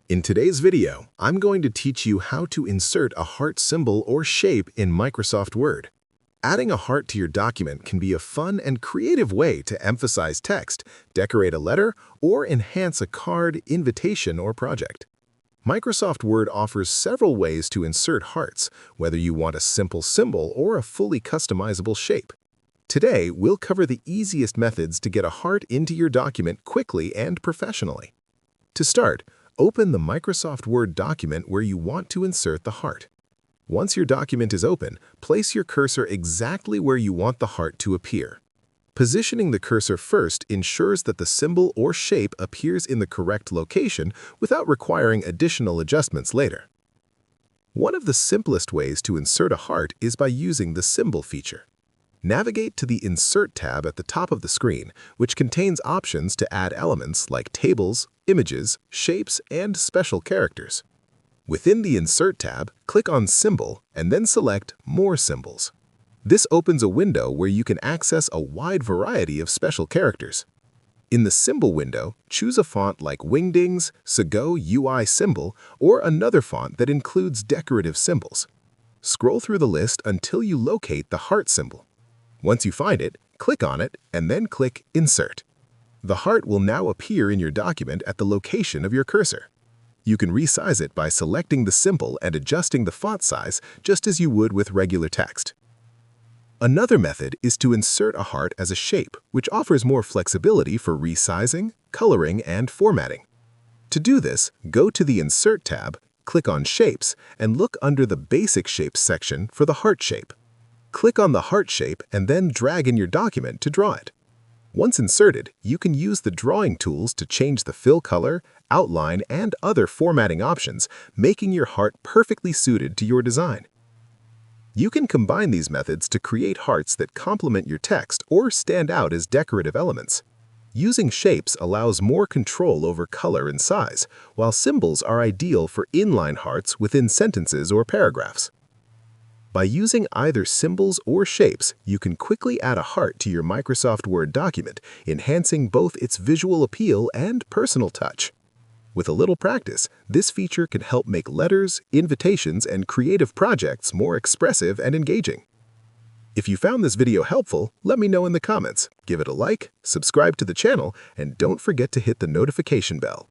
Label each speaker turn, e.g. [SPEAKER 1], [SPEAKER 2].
[SPEAKER 1] In today's video, I'm going to teach you how to insert a heart symbol or shape in Microsoft Word. Adding a heart to your document can be a fun and creative way to emphasize text, decorate a letter, or enhance a card, invitation, or project. Microsoft Word offers several ways to insert hearts, whether you want a simple symbol or a fully customizable shape. Today, we'll cover the easiest methods to get a heart into your document quickly and professionally. To start, open the Microsoft Word document where you want to insert the heart. Once your document is open, place your cursor exactly where you want the heart to appear. Positioning the cursor first ensures that the symbol or shape appears in the correct location without requiring additional adjustments later. One of the simplest ways to insert a heart is by using the Symbol feature. Navigate to the Insert tab at the top of the screen, which contains options to add elements like tables, images, shapes, and special characters. Within the Insert tab, click on Symbol and then select More Symbols. This opens a window where you can access a wide variety of special characters. In the Symbol window, choose a font like Wingdings, Segoe UI Symbol, or another font that includes decorative symbols. Scroll through the list until you locate the heart symbol. Once you find it, click on it and then click Insert. The heart will now appear in your document at the location of your cursor. You can resize it by selecting the symbol and adjusting the font size just as you would with regular text. Another method is to insert a heart as a shape, which offers more flexibility for resizing, coloring, and formatting. To do this, go to the Insert tab, click on Shapes, and look under the Basic Shapes section for the heart shape. Click on the heart shape and then drag in your document to draw it. Once inserted, you can use the drawing tools to change the fill color, outline, and other formatting options, making your heart perfectly suited to your design. You can combine these methods to create hearts that complement your text or stand out as decorative elements. Using shapes allows more control over color and size, while symbols are ideal for inline hearts within sentences or paragraphs. By using either symbols or shapes, you can quickly add a heart to your Microsoft Word document, enhancing both its visual appeal and personal touch. With a little practice, this feature can help make letters, invitations, and creative projects more expressive and engaging. If you found this video helpful, let me know in the comments. Give it a like, subscribe to the channel, and don't forget to hit the notification bell.